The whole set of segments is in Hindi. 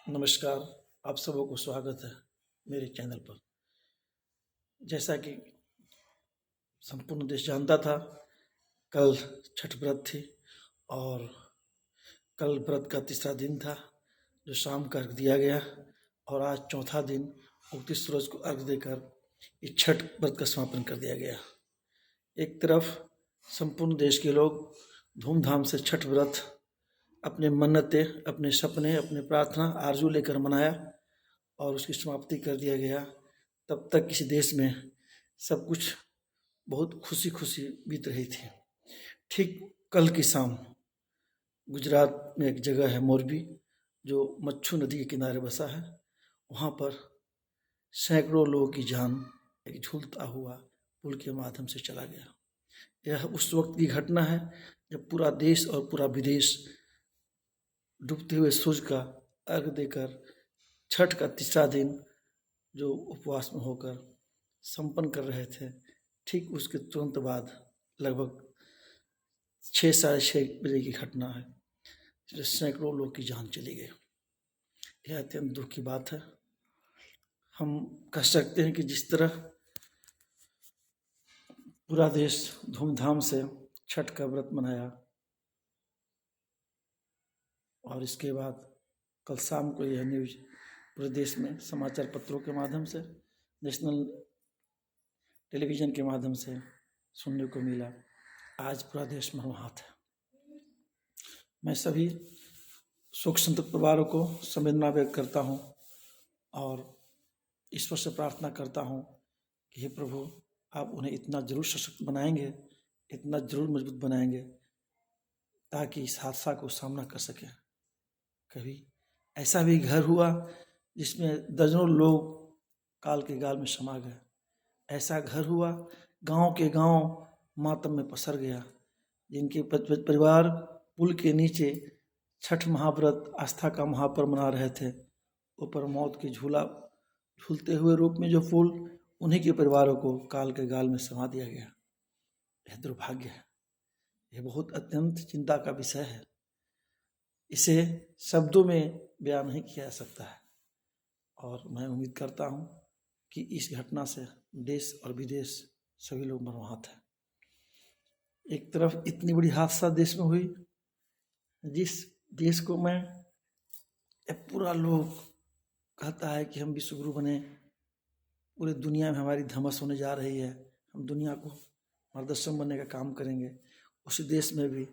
नमस्कार। आप सबों को स्वागत है मेरे चैनल पर। जैसा कि संपूर्ण देश जानता था, कल छठ व्रत थी और कल व्रत का तीसरा दिन था जो शाम का अर्घ दिया गया और आज चौथा दिन उगते सूरज को अर्घ देकर इस छठ व्रत का समापन कर दिया गया। एक तरफ संपूर्ण देश के लोग धूमधाम से छठ व्रत अपने मन्नतें, अपने सपने, अपने प्रार्थना, आरजू लेकर मनाया और उसकी समाप्ति कर दिया गया। तब तक किसी देश में सब कुछ बहुत खुशी खुशी बीत रही थी। ठीक कल की शाम गुजरात में एक जगह है मोरबी, जो मच्छू नदी के किनारे बसा है। वहाँ पर सैकड़ों लोगों की जान एक झूलता हुआ पुल के माध्यम से चला गया। यह उस वक्त की घटना है जब पूरा देश और पूरा विदेश डूबते हुए सूरज का अर्घ देकर छठ का तीसरा दिन जो उपवास में होकर संपन्न कर रहे थे, ठीक उसके तुरंत बाद लगभग 6 साढ़े 6 बजे की घटना है जिसमें सैकड़ों लोग की जान चली गई। यह अत्यंत दुख की बात है। हम कह सकते हैं कि जिस तरह पूरा देश धूमधाम से छठ का व्रत मनाया और इसके बाद कल शाम को यह न्यूज़ पूरे देश में समाचार पत्रों के माध्यम से, नेशनल टेलीविज़न के माध्यम से सुनने को मिला। आज पूरा देश मर्माहत है। मैं सभी शोक संतप्त परिवारों को संवेदना व्यक्त करता हूँ और ईश्वर से प्रार्थना करता हूँ कि हे प्रभु, आप उन्हें इतना जरूर सशक्त बनाएंगे, इतना जरूर मजबूत बनाएंगे ताकि इस हादसा को सामना कर सकें। कभी ऐसा भी घर हुआ जिसमें दर्जनों लोग काल के गाल में समा गए। ऐसा घर हुआ गांव के गांव मातम में पसर गया, जिनके परिवार पुल के नीचे छठ महाव्रत आस्था का महापर्व मना रहे थे, ऊपर मौत की झूला झूलते हुए रूप में जो पुल, उन्हीं के परिवारों को काल के गाल में समा दिया गया। यह दुर्भाग्य है। यह बहुत अत्यंत चिंता का विषय है। इसे शब्दों में बयान नहीं किया जा सकता है और मैं उम्मीद करता हूँ कि इस घटना से देश और विदेश सभी लोग मर्माहत हैं। एक तरफ इतनी बड़ी हादसा देश में हुई, जिस देश को मैं पूरा लोग कहता है कि हम विश्वगुरु बने, पूरी दुनिया में हमारी धमस होने जा रही है, हम दुनिया को मार्गदर्शन बनने का काम करेंगे, उस देश में भी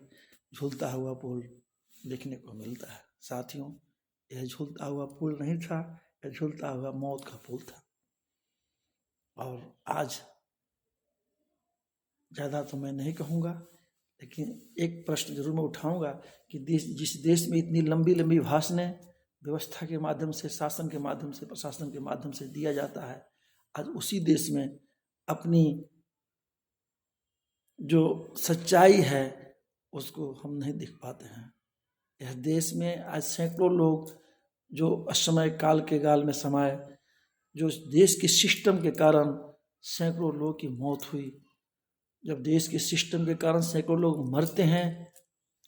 झूलता हुआ पुल देखने को मिलता है। साथियों, यह झूलता हुआ पुल नहीं था, यह झूलता हुआ मौत का पुल था। और आज ज़्यादा तो मैं नहीं कहूँगा, लेकिन एक प्रश्न जरूर मैं उठाऊँगा कि जिस देश में इतनी लंबी लंबी भाषणें व्यवस्था के माध्यम से, शासन के माध्यम से, प्रशासन के माध्यम से दिया जाता है, आज उसी देश में अपनी जो सच्चाई है उसको हम नहीं दिख पाते हैं। यह देश में आज सैकड़ों लोग जो असमय काल के गाल में समाये, जो देश के सिस्टम के कारण सैकड़ों लोगों की मौत हुई। जब देश के सिस्टम के कारण सैकड़ों लोग मरते हैं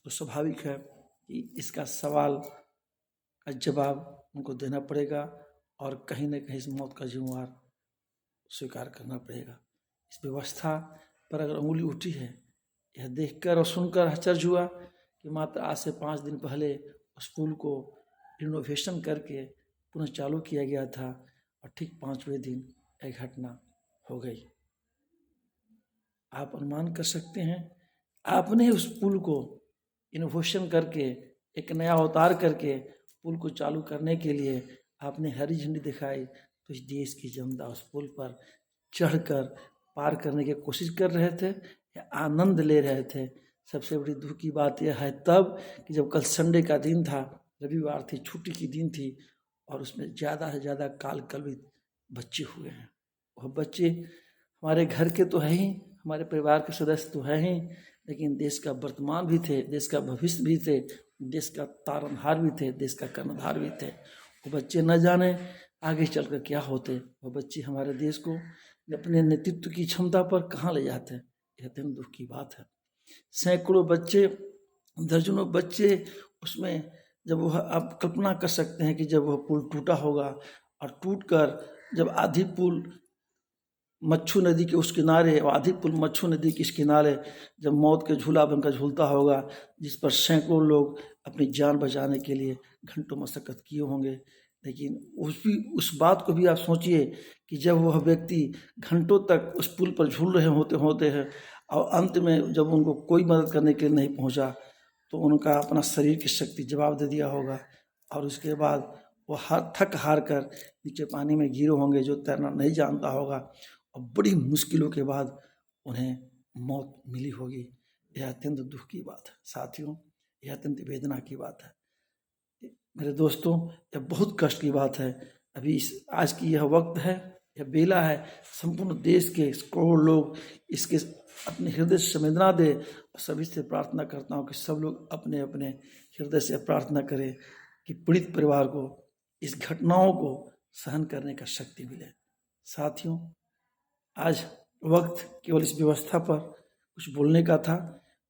तो स्वाभाविक है कि इसका सवाल का जवाब उनको देना पड़ेगा और कहीं न कहीं इस मौत का जिम्मेवार स्वीकार करना पड़ेगा। इस व्यवस्था पर अगर उंगली उठी है, यह देखकर और सुनकर आश्चर्य हुआ कि मात्र आज से 5 दिन पहले उस पुल को रिनोवेशन करके पुनः चालू किया गया था और ठीक 5वें दिन यह घटना हो गई। आप अनुमान कर सकते हैं, आपने उस पुल को इनोवेशन करके, एक नया अवतार करके पुल को चालू करने के लिए आपने हरी झंडी दिखाई, तो इस देश की जनता उस पुल पर चढ़कर पार करने की कोशिश कर रहे थे या आनंद ले रहे थे। सबसे बड़ी दुख की बात यह है तब कि जब कल संडे का दिन था, रविवार थी, छुट्टी की दिन थी और उसमें ज़्यादा से ज़्यादा काल कलवित बच्चे हुए हैं। वह बच्चे हमारे घर के तो है ही, हमारे परिवार के सदस्य तो है ही, लेकिन देश का वर्तमान भी थे, देश का भविष्य भी थे, देश का तारनहार भी थे, देश का कर्णधार भी थे। वो बच्चे न जाने आगे चलकर क्या होते। वो बच्चे हमारे देश को अपने नेतृत्व की क्षमता पर कहाँ ले जाते। यह अत्यंत दुख की बात है। सैकड़ों बच्चे, दर्जनों बच्चे उसमें जब वह, आप कल्पना कर सकते हैं कि जब वह पुल टूटा होगा और टूटकर जब आधी पुल मच्छू नदी के उस किनारे और आधी पुल मच्छू नदी के इस किनारे जब मौत के झूला बनकर झूलता होगा, जिस पर सैकड़ों लोग अपनी जान बचाने के लिए घंटों मशक्कत किए होंगे। लेकिन उस बात को भी आप सोचिए कि जब वह व्यक्ति घंटों तक उस पुल पर झूल रहे होते हैं और अंत में जब उनको कोई मदद करने के लिए नहीं पहुंचा, तो उनका अपना शरीर की शक्ति जवाब दे दिया होगा और उसके बाद वो थक हार कर नीचे पानी में गिरे होंगे, जो तैरना नहीं जानता होगा, और बड़ी मुश्किलों के बाद उन्हें मौत मिली होगी। यह अत्यंत दुख की बात है साथियों, यह अत्यंत वेदना की बात है मेरे दोस्तों, यह बहुत कष्ट की बात है। अभी आज की यह वक्त है, यह बेला है, संपूर्ण देश के करोड़ों लोग इसके अपने हृदय से संवेदना दे। और सभी से प्रार्थना करता हूँ कि सब लोग अपने अपने हृदय से प्रार्थना करें कि पीड़ित परिवार को इस घटनाओं को सहन करने का शक्ति मिले। साथियों, आज वक्त केवल इस व्यवस्था पर कुछ बोलने का था।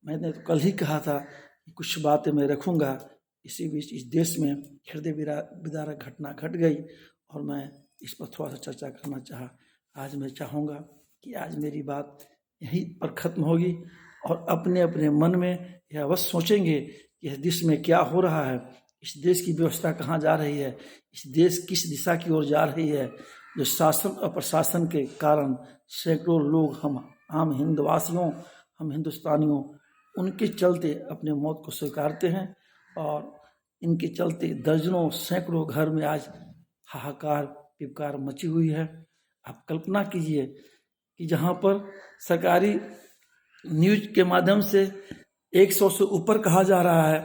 मैंने तो कल ही कहा था कि कुछ बातें मैं रखूँगा। इसी बीच इस देश में हृदय विदारक घटना घट गई और मैं इस पर थोड़ा सा चर्चा करना चाहा। आज मैं चाहूँगा कि आज मेरी बात यहीं पर ख़त्म होगी और अपने अपने मन में यह अवश्य सोचेंगे कि इस देश में क्या हो रहा है, इस देश की व्यवस्था कहाँ जा रही है, इस देश किस दिशा की ओर जा रही है। जो शासन और प्रशासन के कारण सैकड़ों लोग, हम आम हिंदवासियों, हम हिंदुस्तानियों, उनके चलते अपने मौत को स्वीकारते हैं और इनके चलते दर्जनों सैकड़ों घर में आज हाहाकार पिपकार मची हुई है। आप कल्पना कीजिए कि जहाँ पर सरकारी न्यूज के माध्यम से 100 से ऊपर कहा जा रहा है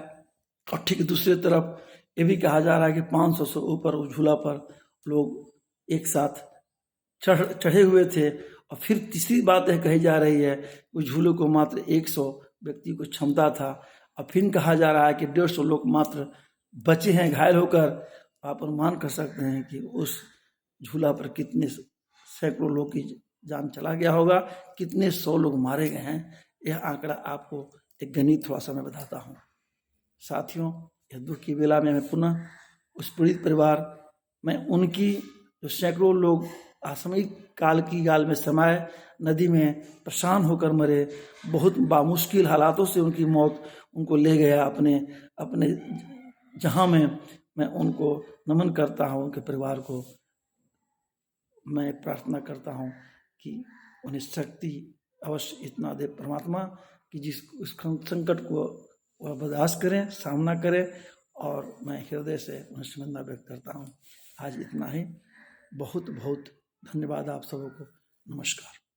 और ठीक दूसरी तरफ ये भी कहा जा रहा है कि 500 से ऊपर उस झूला पर लोग एक साथ चढ़े हुए थे। और फिर तीसरी बात यह कही जा रही है उस झूले को मात्र 100 व्यक्ति को क्षमता था और फिर कहा जा रहा है कि 150 लोग मात्र बचे हैं घायल होकर। आप अनुमान कर सकते हैं कि उस झूला पर कितने सैकड़ों लोग की जान चला गया होगा, कितने 100 लोग मारे गए हैं। यह आंकड़ा आपको एक गणित थोड़ा सा मैं बताता हूँ। साथियों, यह दुख की बेला में मैं पुनः उस पीड़ित परिवार में उनकी जो सैकड़ों लोग असामयिक काल की गाल में समाये नदी में परेशान होकर मरे, बहुत बामुश्किल हालातों से उनकी मौत उनको ले गया अपने अपने जहाँ में। मैं उनको नमन करता हूँ, उनके परिवार को मैं प्रार्थना करता हूँ कि उन्हें शक्ति अवश्य इतना दे परमात्मा कि जिस उस संकट को वह बर्दाश्त करें, सामना करें। और मैं हृदय से उन्हें संवेदना व्यक्त करता हूँ। आज इतना ही। बहुत बहुत धन्यवाद आप सबको। नमस्कार।